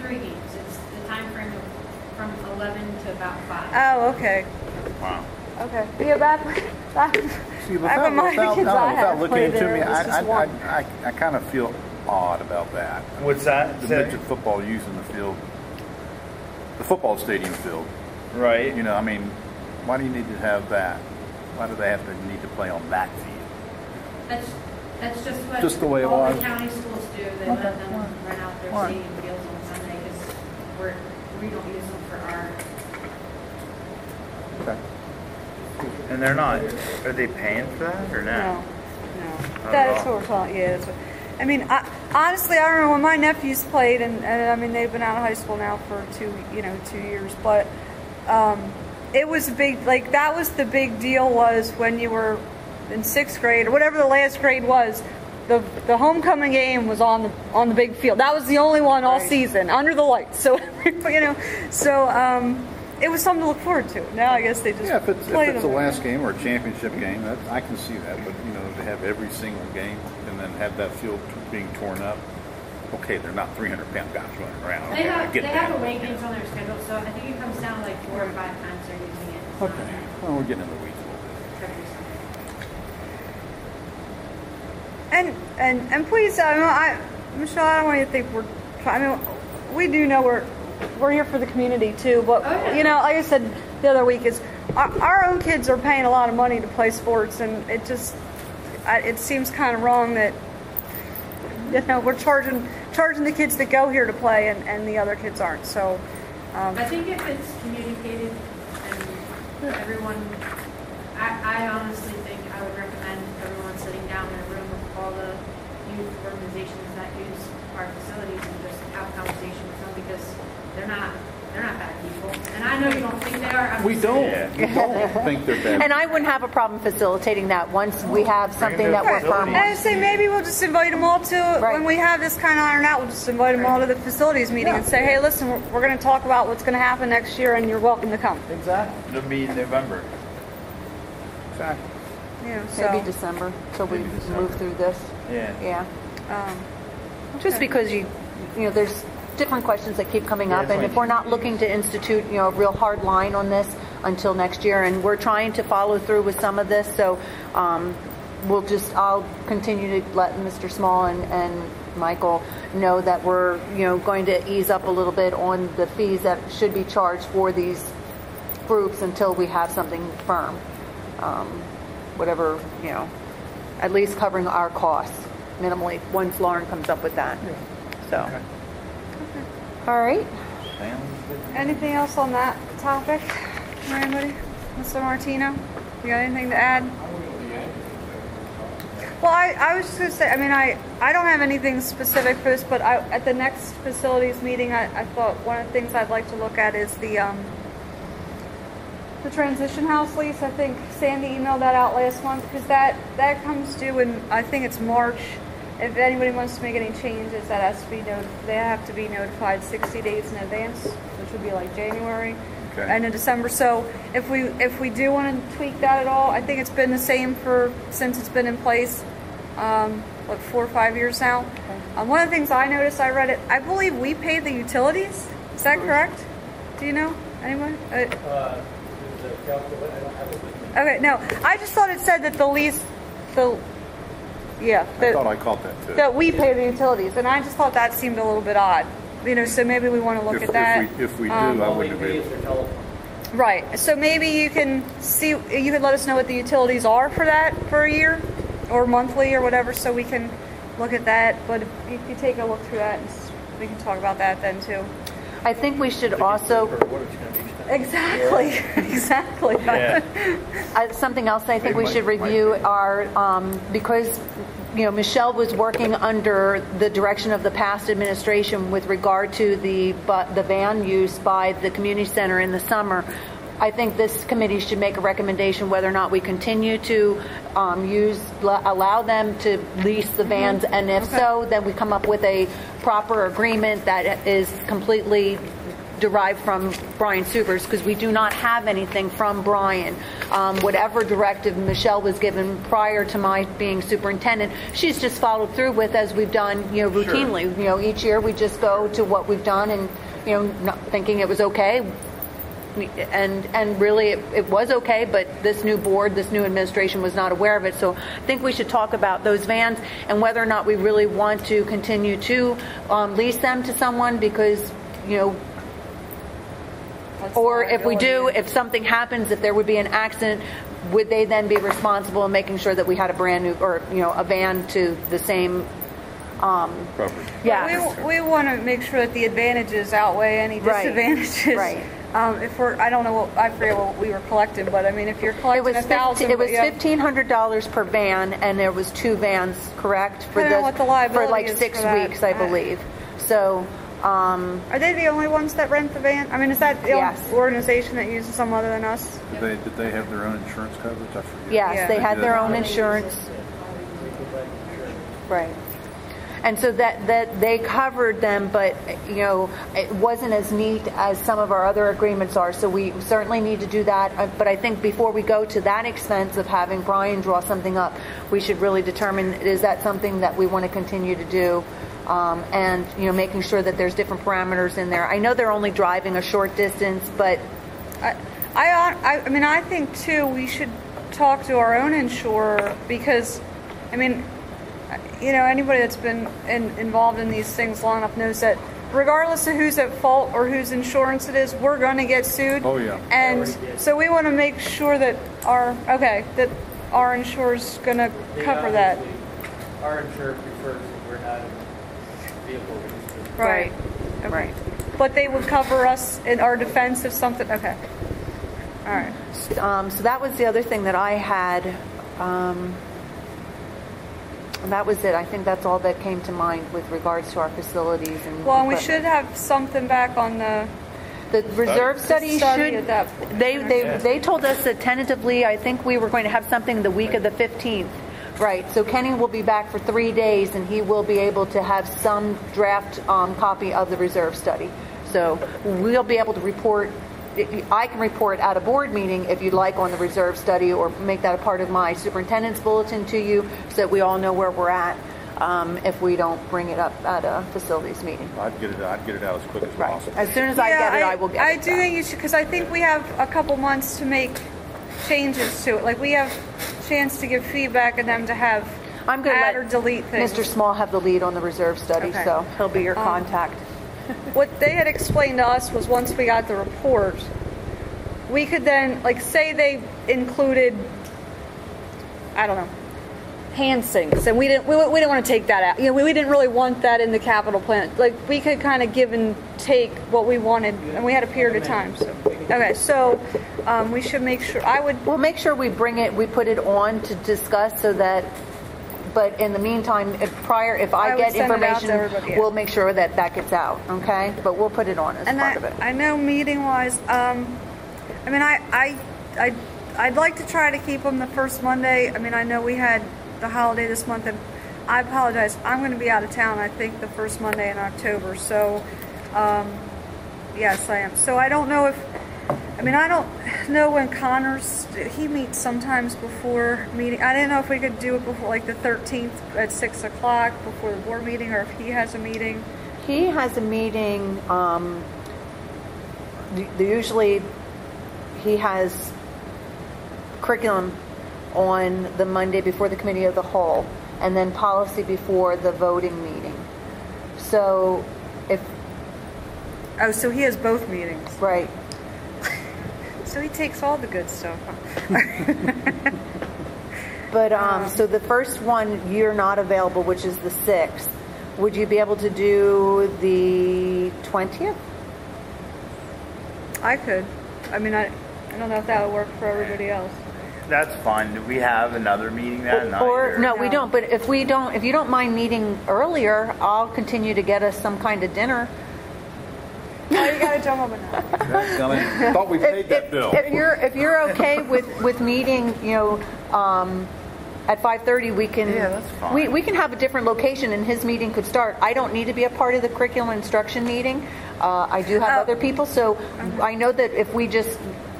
three games. It's the time frame from 11 to about 5. Oh, okay. Wow. Okay. Yeah, back See, back when my kids I had looking played into there, me, it was just one. I kind of feel odd about that. What's that? The Say- midget football using the field, the football stadium field. Right. You know, I mean, why do you need to have that? Why do they have to need to play on that field? That's just what Just the way it all was. the county schools do. They Okay. let them rent out their All right. stadium fields on Sunday because we don't use them for our. Okay. And they're not. Are they paying for that or No, not? no. Not That's at all. what we're talking. Yeah, that's what. I mean, honestly, I remember when my nephews played, and I mean they've been out of high school now for 2 years, but it was a big, like, that was the big deal, was when you were in 6th grade or whatever the last grade was. The homecoming game was on the big field. That was the only one all season under the lights. So it was something to look forward to. Now I guess they just Yeah, if it's play the them. last game or a championship game, I can see that. But you know, to have every single game and then have that field being torn up. Okay, they're not 300-pound guys running around. They Okay, I have get that. away games on their schedule, so I think it comes down to like 4 or 5 times they're using it. It's not Okay, well, we're getting in the weeds a little bit. every Sunday. And please, Michelle, I don't want you to think we're trying. I mean, we do know we're here for the community too. But Oh, yeah. you know, like I said the other week, is our own kids are paying a lot of money to play sports, and it seems kind of wrong that we're charging the kids that go here to play, and the other kids aren't. So I think if it's communicated and everyone, I honestly think I would recommend everyone sitting down in a room with all the youth organizations that use our facilities and just have a conversation with them, because they're not bad people. And I know you don't think they are. We don't. We don't think they're bad. And I wouldn't have a problem facilitating that once we have something that we're firm and I on. say maybe we'll just invite them all to, when we have this kind of ironed out, we'll just invite them all to the facilities meeting and say, hey, listen, we're going to talk about what's going to happen next year, and you're welcome to come. Exactly. It'll be in November. Exactly. You know, so, Maybe December, so we move through this. Yeah. Yeah. Just because you know, there's different questions that keep coming up, it's and like if we're not looking to institute, you know, a real hard line on this until next year, and we're trying to follow through with some of this, so I'll continue to let Mr. Small and Michael know that we're, you know, going to ease up a little bit on the fees that should be charged for these groups until we have something firm. Whatever, you know, at least covering our costs minimally once Lauren comes up with that. So, all right. Anything else on that topic? Anybody? Mr. Martino, you got anything to add? Well, I was just going to say, I mean, I don't have anything specific for this, but at the next facilities meeting, I thought one of the things I'd like to look at is the transition house lease. I think Sandy emailed that out last month, because that comes due in, I think it's March. If anybody wants to make any changes, that has to be they have to be notified 60 days in advance, which would be like January. Okay. And in December. So if we do want to tweak that at all, I think it's been the same since it's been in place, 4 or 5 years now. Okay. One of the things I noticed, I read it, I believe we pay the utilities. Is that correct? Do you know? Anyone? There's a calculator. I don't have it with me. Okay, no. I just thought it said that I thought I caught that too. that we pay the utilities, and I just thought that seemed a little bit odd. You know, so maybe we want to look at that. If we do, I Only wouldn't have pay been. is their telephone. Right. So maybe you can let us know what the utilities are for that for a year or monthly or whatever, so we can look at that. But if you take a look through that, we can talk about that then too. I think we should also. Exactly. Exactly. Yeah. Something else I think we should review are, because, you know, Michelle was working under the direction of the past administration with regard to the van use by the community center in the summer. I think this committee should make a recommendation whether or not we continue to allow them to lease the vans, and if so, then we come up with a proper agreement that is completely derived from Brian Subers, because we do not have anything from Brian. Whatever directive Michelle was given prior to my being superintendent, she's just followed through with, as we've done, you know, routinely. Sure. You know, each year we just go to what we've done, and, you know, not thinking it was okay. And really it was okay, but this new board, this new administration was not aware of it. So I think we should talk about those vans and whether or not we really want to continue to lease them to someone, because, you know, or if we do, if something happens, if there would be an accident, would they then be responsible in making sure that we had a brand new, or, you know, a van to the same Property. yeah. We want to make sure that the advantages outweigh any disadvantages. Right. If I don't know I forget what we were collecting, but I mean, if you're collecting $1,000, it was $1,500 per van, and there was 2 vans, correct? For what the liability for like is 6 for that. weeks, I believe. So. Are they the only ones that rent the van? I mean, is that the Yes. only organization that uses some other than us? Did they have their own insurance coverage? I forget. Yes, Yeah. they had their did. own insurance. Right. And so that they covered them, but, you know, it wasn't as neat as some of our other agreements are. So we certainly need to do that. But I think before we go to that expense of having Brian draw something up, we should really determine, is that something that we want to continue to do? And, you know, making sure that there's different parameters in there. I know they're only driving a short distance, but I mean, I think too we should talk to our own insurer, because, I mean, you know, anybody that's been involved in these things long enough knows that regardless of who's at fault or whose insurance it is, we're going to get sued. Oh, yeah. And so we want to make sure that our insurer's going to cover that. Our insurer prefers that we're not in vehicle use. Right. Okay. Right. But they would cover us in our defense if something. Okay. All right. So that was the other thing that I had. And that was it. I think that's all that came to mind with regards to our facilities and. Well, and we equipment. should have something back on the reserve study study should. at that. They told us that tentatively, I think we were going to have something the week of the 15th. Right. So Kenny will be back for 3 days, and he will be able to have some draft copy of the reserve study. So we'll be able to report. I can report at a board meeting if you'd like on the reserve study, or make that a part of my superintendent's bulletin to you, so that we all know where we're at. if we don't bring it up at a facilities meeting. I'd get it out as quick as Right. possible. As soon as I get it, I will get it. I do think you should, because I think we have a couple months to make changes to it. Like, we have chance to give feedback and them to have I'm going to add let or delete things. Mr. Small have the lead on the reserve study, Okay. so he'll be your contact. What they had explained to us was once we got the report, we could then, like, say they included, I don't know, hand sinks, and we didn't want to take that out. You know, we didn't really want that in the capital plan. Like, we could kind of give and take what we wanted, and we had a period of time. So, okay, so we should make sure. We'll make sure we bring it, we put it on to discuss so that. But in the meantime, if I would get send it out to information, everybody, yeah. we'll make sure that that gets out. Okay, but we'll put it on as part of it. I know meeting wise. I mean, I'd like to try to keep them the first Monday. I mean, I know we had the holiday this month, and I apologize. I'm going to be out of town, I think, the first Monday in October. So, yes, I am. So I don't know I don't know when Connors, he meets sometimes before meeting. I didn't know if we could do it before, like the 13th at 6 o'clock before the board meeting, or if he has a meeting. He has a meeting, usually he has curriculum on the Monday before the committee of the whole, and then policy before the voting meeting. So So he has both meetings. Right. So he takes all the good stuff. But, so the first one, you're not available, which is the 6th. Would you be able to do the 20th? I could. I mean, I don't know if that would work for everybody else. That's fine. Do we have another meeting that night? Or no, we don't. But if you don't mind meeting earlier, I'll continue to get us some kind of dinner. Oh, you gotta jump up and down. I thought we paid that bill. If you're okay with meeting, at 5:30, we can. Yeah, that's fine. We can have a different location, and his meeting could start. I don't need to be a part of the curriculum instruction meeting. I do have other people, so I know that if we just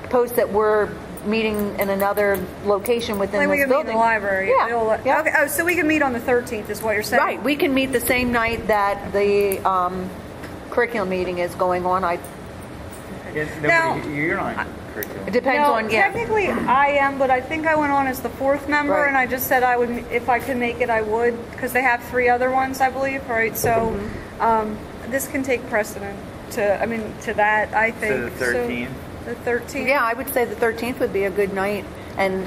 post that we're meeting in another location within Like we this can meet in building. the library. Yeah. Yeah. Okay. Oh, so we can meet on the 13th, is what you're saying? Right. We can meet the same night that the curriculum meeting is going on. Now- You're not curriculum. It depends No, on, yeah. technically I am, but I think I went on as the 4th member, Right. and I just said I would, if I could make it, I would, because they have 3 other ones, I believe, right? So this can take precedent to that, I think. So the 13th? The 13th. Yeah, I would say the 13th would be a good night, and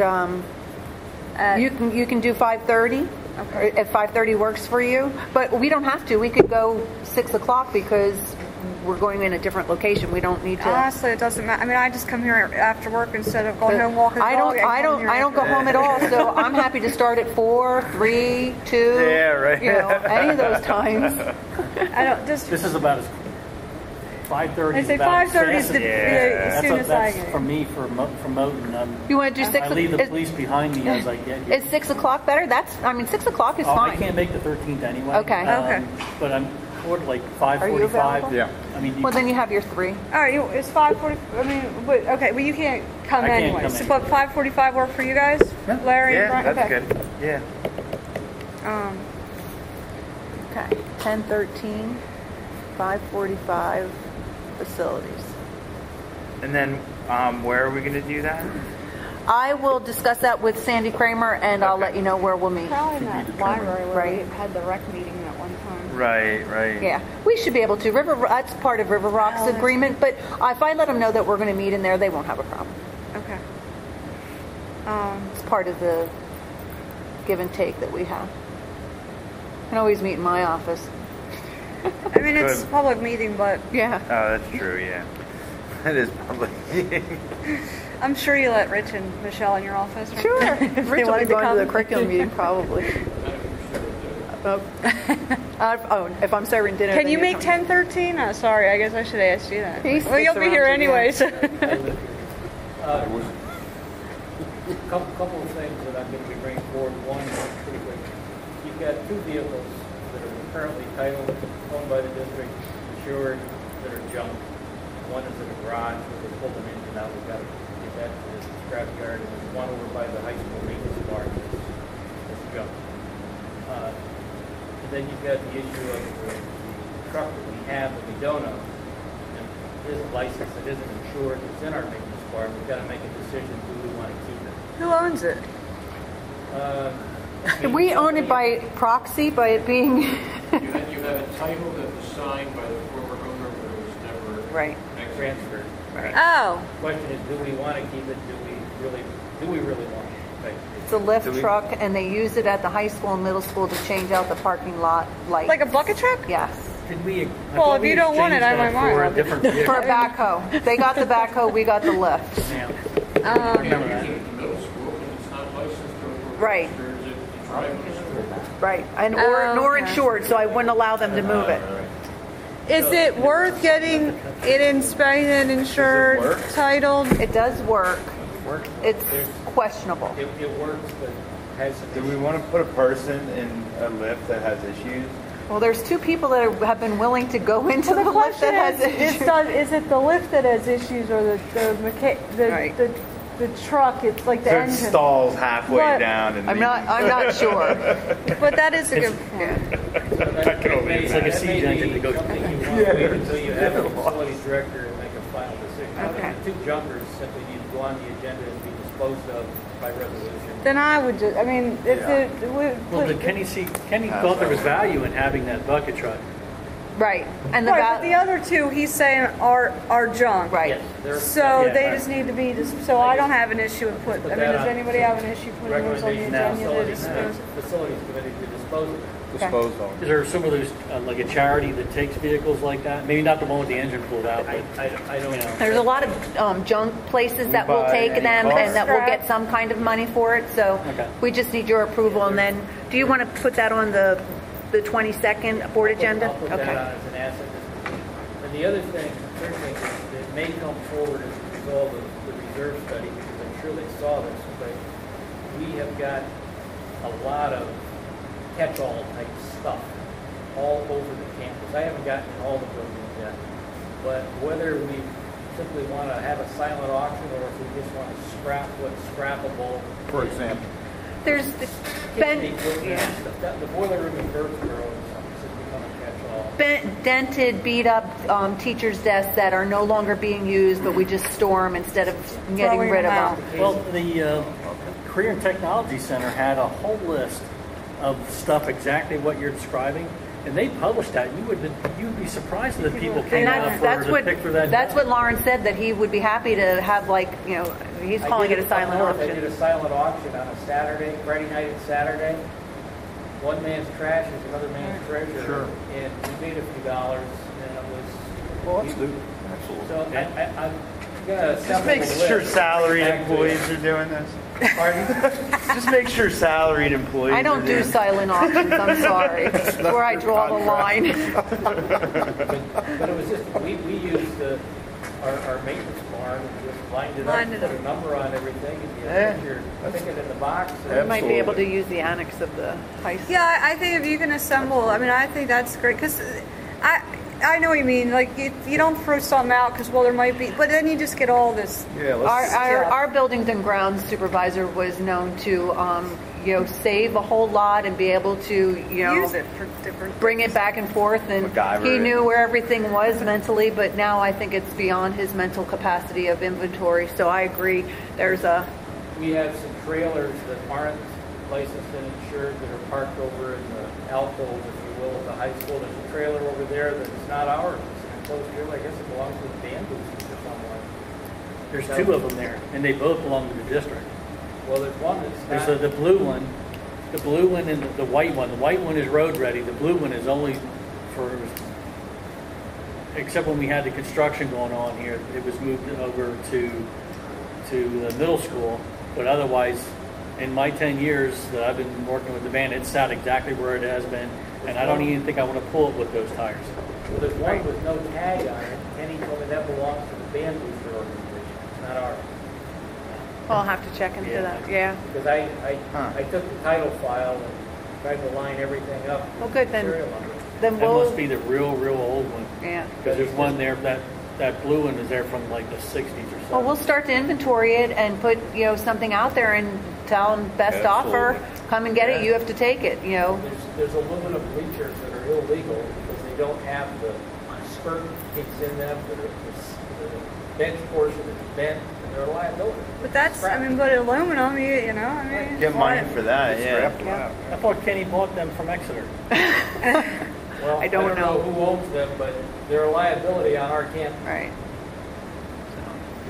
you can do 5:30. Okay. If 5:30 works for you, but we don't have to. We could go 6 o'clock because we're going in a different location. We don't need to. Honestly, it doesn't matter. I mean, I just come here after work instead of going home walking the dog. I don't go home at all. So I'm happy to start at 4, 3, 2. Yeah, right. Any of those times. I don't just. This is about as 5:30. I say 5:30 is the as soon as I That's get for here. me for Moton. You want to do 6? I leave the police behind me as I get here. Is 6 o'clock better? 6 o'clock is I fine. can't make the 13th anyway. Okay. Okay. But I'm toward like Are you 5:45. available? Yeah. I mean, Well, then you have your 3. All right, it's 5:40. I mean, but okay, well you can't come I can't anyway. come So, in. but 5:45 work for you guys, Larry and Yeah, Brian. that's Okay. good. Yeah. Okay. 10:13, 5:45 facilities. And then where are we going to do that? I will discuss that with Sandy Kramer, and I'll let you know where we'll meet. Probably in that library where Right. we had the rec meeting at one time. Right. Yeah, we should be able to. That's part of River Rock's Oh, that's- agreement, but if I let them know that we're going to meet in there, they won't have a problem. Okay. It's part of the give and take that we have. You can always meet in my office. I mean, it's a Good. public meeting, but Yeah. Oh, that's true, yeah. That is public. I'm sure you let Rich and Michelle in your office. Right? Sure. If they Rich will be wanted to going to the come. curriculum meeting, probably. If I'm serving dinner. Can then you you're make coming. 10:13? Oh, sorry, I guess I should have asked you that. He Well, you'll sticks be here around to the anyway, end. so. Couple of things that I'm going to be bringing forward. One, pretty quick. You've got 2 vehicles that are currently titled, owned by the district, insured, that are junk. One is in a garage where they pulled an engine out. We've got to get that to the scrapyard. And there's one over by the high school maintenance barn that's junk. And then you've got the issue of the truck that we have that we don't own. And it is a license that isn't insured, it's in our maintenance part. We've got to make a decision, do we want to keep it? Who owns it? We own it by proxy, by it being. You have a title that was signed by the former owner, but it was never Right. Transferred. Oh, The question is, do we want to keep it? Do we really want it? it's a lift truck, and they use it at the high school and middle school to change out the parking lot lights. Like a bucket truck? Yes. Did we? Well, if you don't want it, I might for a want it. different vehicle. For a backhoe. They got the backhoe, we got the lift. Yeah. Remember that. Use it at the middle school, and it's not licensed to Right. to drive to school. Right. And nor okay. insured, so I wouldn't allow them to move it. Is it worth getting it inspected, insured, work? titled? It does work. It's There's- questionable. It works, but has some Do we issues. want to put a person in a lift that has issues? Well, there's two people that have been willing to go into the lift that has issues. Is it the lift that has issues or Right. the truck? It's like the So it engine. stalls halfway What? down and I'm not sure. But that is a good point. It's like a siege engine that goes. Something you want to wait until you have a facilities director and make a final decision. Okay. The two junkers simply need to go on the agenda and be disposed of by resolution. Then I would just. I mean, if Well, did Kenny thought there was value in having that bucket truck? Right. And Right, but the other two, he's saying are junk. Right. Yes, they're- So Yeah. they just need to be, so I don't have an issue with Put I mean, that does on anybody have an issue putting those on the recommendation agenda to facilities, dispose? facilities committee to dispose of it. Dispose of. Is there some of those, like a charity that takes vehicles like that? Maybe not the one with the engine pulled out, but I don't know. There's a lot of junk places that will buy take any them car and that will scrap. get some kind of money for it. So Okay. we just need your approval. And then, do you want to put that on the 22nd board agenda? I'll put that on as an asset disposition. And the other thing, third thing, that may come forward as a result of the reserve study, because I'm sure they saw this, but we have got a lot of catch-all type stuff all over the campus. I haven't gotten in all the buildings yet, but whether we simply want to have a silent auction or if we just want to scrap what's scrappable. For example. There's the Kitchen equipment, the boiler room in Birdsboro has become a catch-all. dented, beat up teachers' desks that are no longer being used, but we just store them instead of getting Throwing rid of them them. well, the Career and Technology Center had a whole list of stuff exactly what you're describing, and they published that. You'd be surprised that people came out to pick for that. That's what Lauren said, that he would be happy to have, like, he's calling it a silent I auction. did a silent auction on a Saturday, Friday night and Saturday. One man's trash is another man's treasure. Sure. And we made a few dollars, and it was. Well, let's do. Absolutely. So I'm gonna. Just make sure salaried employees are doing this. Pardon? Just make sure salaried employees. I don't are do doing silent auctions, I'm sorry. That's where I draw the line. But it was just, we used our maintenance barn and just lined it up, put a number on everything, and you Yeah. put your ticket in the box. We might be able to use the annex of the high school. Yeah, I think if you can assemble, I mean, I think that's great, because I know what you mean, like, you don't throw something out, because, well, there might be, but then you just get all this. Yeah, let's. Our buildings and grounds supervisor was known to, save a whole lot and be able to, Use it for different. bring it back and forth. And MacGyver he it. knew where everything was mentally, but now I think it's beyond his mental capacity of inventory. So I agree. We have some trailers that aren't licensed and insured that are parked over in the alcove, if you will, of the high school. There's a trailer over there that is not ours. It's an enclosed trailer. I guess it belongs to the band boosters or someone. There's two of them there, and they both belong to the district. Well, there's one that's There's not. the blue one and the white one. The white one is road ready. The blue one is only for, except when we had the construction going on here, it was moved over to the middle school. But otherwise, in my 10 years that I've been working with the band, it's sat exactly where it has been. And I don't even think I want to pull it with those tires. Well, there's one with no tag on it. Kenny told me that belongs to the band booster organization. It's not ours. I'll have to check into that. Yeah. Because I took the title file and tried to line everything up. Well, good then. Serial number. Then That we'll. must be the real old one. Yeah. Because there's one there, that blue one is there from like the 60s or something. Well, we'll start to inventory it and put something out there and tell them best offer. come and get it. You have to take it. You know. There's aluminum bleachers that are illegal because they don't have the skirt kicks in them. The bench portion is bent, and they're a liability. But that's, I mean, but aluminum, you know, I mean. Get money for that, yeah. I thought Kenny bought them from Exeter. Well, I don't know who owns them, but they're a liability on our campus. Right.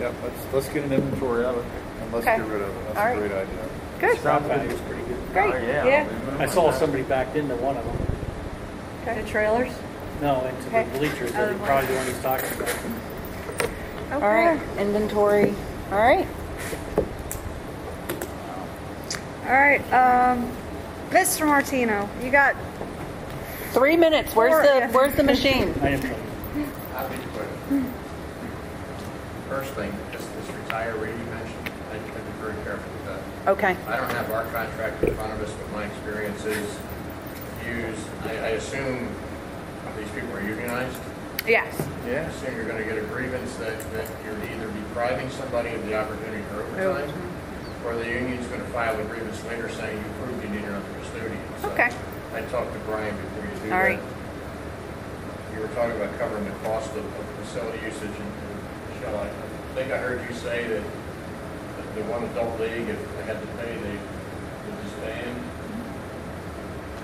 Yep, let's get an inventory of it and let's Okay. get rid of it. That's All a right. great idea. Good. Scrap value is pretty good. Great. Oh, yeah. Yeah. I saw somebody backed into one of them. Okay. The trailers. No, into Okay. the bleachers. Oh, That's probably the one he's talking about. Okay. All right. Inventory. All right. All right. Mr. Martino, you got 3 minutes. Where's the machine? I am trying. I'll be quick. First thing, this retiree you mentioned, I have to be very careful with that. Okay. I don't have our contract in front of us, but my experience is I assume these people are unionized. Yes. Yeah. So you're going to get a grievance that you're either depriving somebody of the opportunity for overtime, or the union's going to file a grievance later saying you proved you need another custodian. So Okay. I talked to Brian before you do All that. right. You were talking about covering the cost of facility usage, and Michelle, I think I heard you say that the one adult league, if they had to pay, they would disband.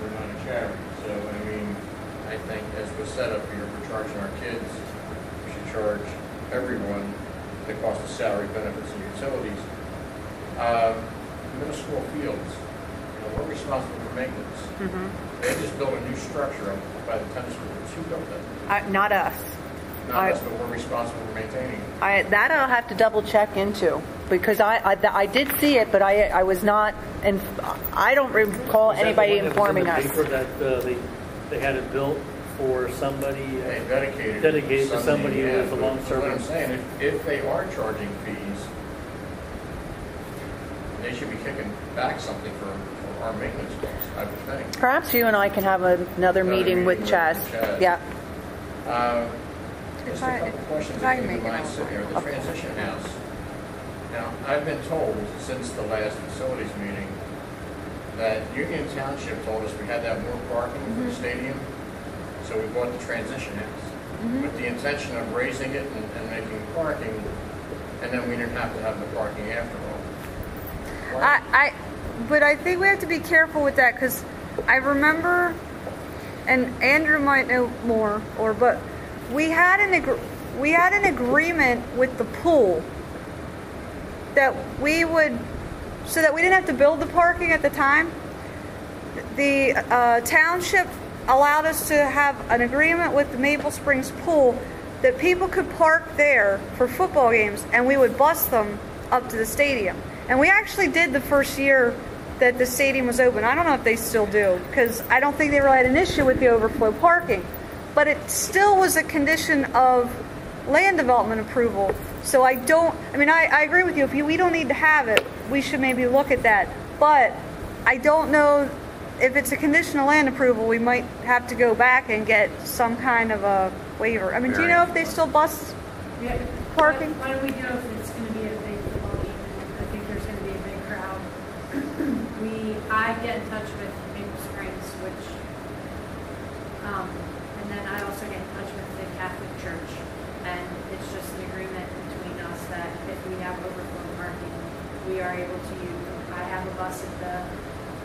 We're not a charity, so I mean, I think as was set up here, we're charging our kids, we should charge everyone the cost of salary, benefits, and utilities. Middle school fields, we're responsible for maintenance. Mm-hmm. They just built a new structure up by the tennis courts. Who built that? Not us. Not us, but we're responsible for maintaining it. That I'll have to double check into because I did see it, but I was not, and I don't recall Is that the anybody one that was informing in the us. paper that they had it built for somebody They dedicated to somebody who was a long What I'm service. saying, if they are charging fees, they should be kicking back something for our maintenance costs, I would think. Perhaps you and I can have another meeting with Chaz. Yeah. Just a couple questions if I that can came to make it mind sitting here. The transition house. Now, I've been told since the last facilities meeting that Union Township told us we had to have more parking for the stadium, so we bought the transition house with the intention of raising it and making parking, and then we didn't have to have the parking after all. But I think we have to be careful with that because I remember, and Andrew might know more, but we had an agreement with the pool that we would, so that we didn't have to build the parking at the time. The township allowed us to have an agreement with the Maple Springs pool that people could park there for football games, and we would bus them up to the stadium. And we actually did the first year that the stadium was open. I don't know if they still do, because I don't think they really had an issue with the overflow parking. But it still was a condition of land development approval. So I agree with you. If we don't need to have it, we should maybe look at that. But I don't know if it's a condition of land approval, we might have to go back and get some kind of a waiver. I mean, do you know if they still bus parking? Why don't we do if it's going to be a big football game? I think there's going to be a big crowd. I get in touch with Maple Springs, and then I also get in touch with the Catholic Church, and it's just an agreement between us that if we have overflow parking, we are able to use. I have a bus at the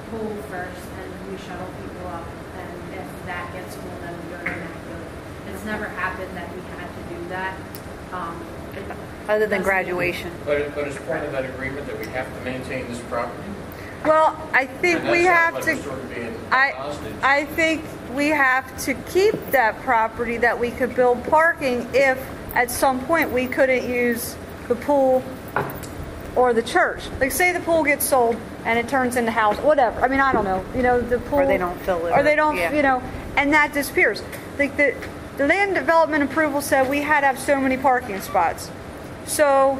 pool first, and we shuttle people up, and if that gets full, then we go to Immaculate. It's never happened that we had to do that. Other than graduation. But as part of that agreement that we have to maintain this property? Well, I think And we that's have not to. like sort of being hostage. I think we have to keep that property that we could build parking if at some point we couldn't use the pool or the church. Like say the pool gets sold and it turns into house, whatever. I mean, I don't know. The pool. Or they don't fill it. Or they don't, yeah. and that disappears. Like the land development approval said we had to have so many parking spots. So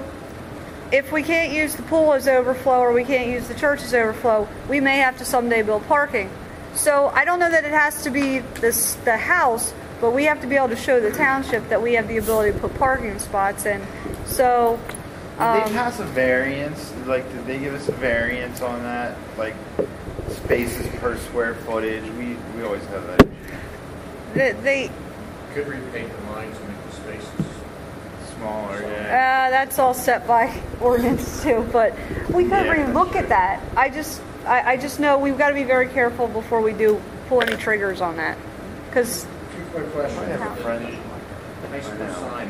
if we can't use the pool as overflow or we can't use the church as overflow, we may have to someday build parking. So I don't know that it has to be the house, but we have to be able to show the township that we have the ability to put parking spots in. So Did they pass a variance? Like, did they give us a variance on that? Like, spaces per square footage? We always have that issue. They Could repaint the lines and make the spaces. Smaller, yeah. that's all set by ordinance too, but we gotta Yeah, relook at that. I just know we've got to be very careful before we do pull any triggers on that, because Two quick questions. I have a friend. High school signage,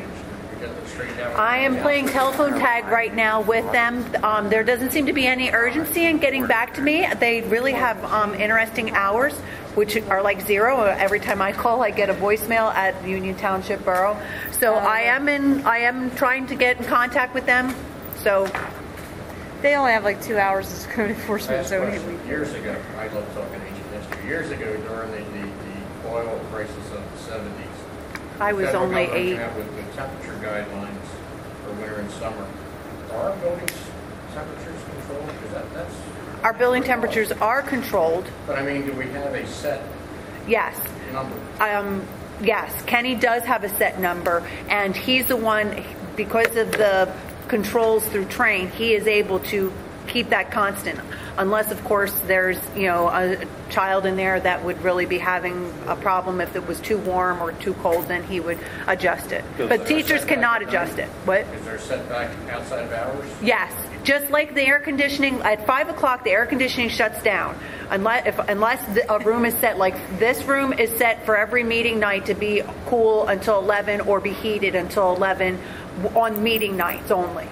we got the straight down. I am playing telephone tag right now with them. There doesn't seem to be any urgency in getting back to me. They really have interesting hours, which are like zero. Every time I call, I get a voicemail at Union Township Borough. So I am trying to get in contact with them. So they only have like 2 hours of code enforcement. Last So question. Years ago, I love talking ancient history. Years ago, during the oil crisis of the 70s, I was federal only government 8. came out with the temperature guidelines for winter and summer. Are our buildings temperatures controlled? Because that's. Our building temperatures are controlled. But I mean, do we have a set Yes. number? Yes, Kenny does have a set number, and he's the one, because of the controls through train, he is able to keep that constant. Unless, of course, there's, a child in there that would really be having a problem. If it was too warm or too cold, then he would adjust it. But teachers cannot adjust it. What? Is there a setback outside of hours? Yes. Just like the air conditioning, at 5 o'clock, the air conditioning shuts down. Unless a room is set, like this room is set for every meeting night to be cool until 11 or be heated until 11 on meeting nights only.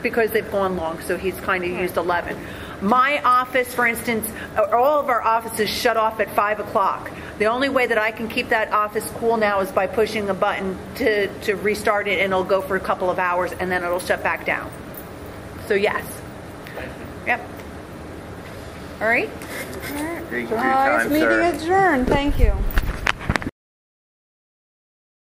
Because they've gone long, so he's kind of used 11. My office, for instance, all of our offices shut off at 5 o'clock. The only way that I can keep that office cool now is by pushing a button to restart it, and it'll go for a couple of hours, and then it'll shut back down. So yes. Yep. All right. Thank you for your time, meeting sir. adjourned. Thank you.